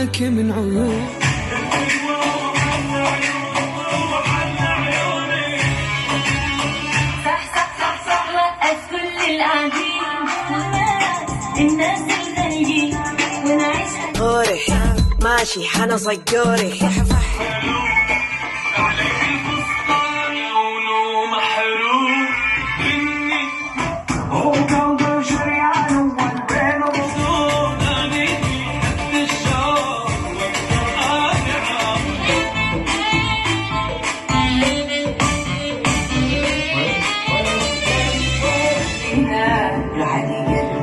لك من عيون. صح صح صح صح وقف كل القاعدين الناس الغاليين ونعيش غوري ماشي حنا صقوري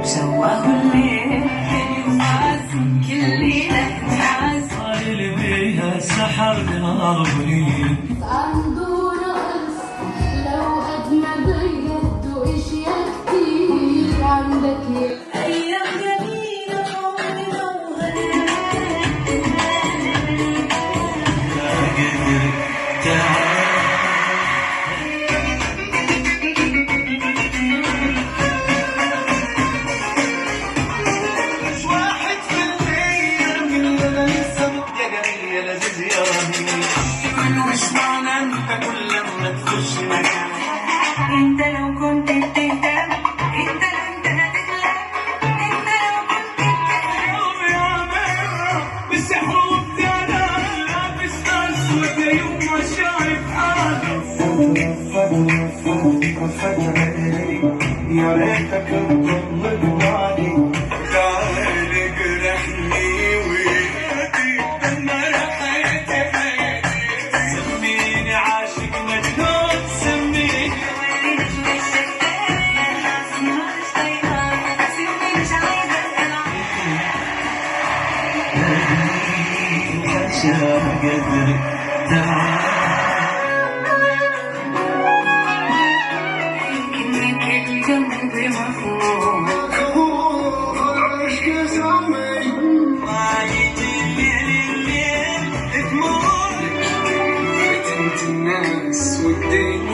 سواه الليل كل ليلة صار اللي بيها سحر ناظرين عنده رأس لو أجنبية وأشياء كتير عندك أيام جميلة ومنوهة لا قدر تعال انت لو كنت بتهتم انت هتغلب. انت لو كنت بتهتم بالسحر والدلال لابس اسود يوم ما شايف حالي يا ريتك تطلبني تعال اجرحني ويدي دمر حياتي سميني عاشق مجنون سميني عشان قدرك تعال انك الجنب مخلوق ما يجي الليل تموت فتنت الناس والدين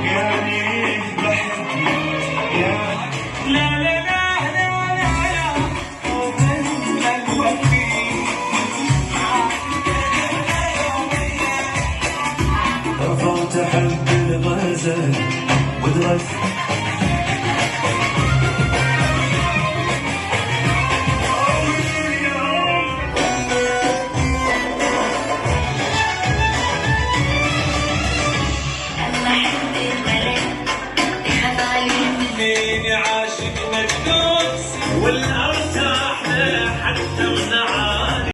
يعني بحبك يا لا لا لا لا لا لا ومن قلبي رفعت حب الغزل ودرس اما حد الملاك يخاف عليه مين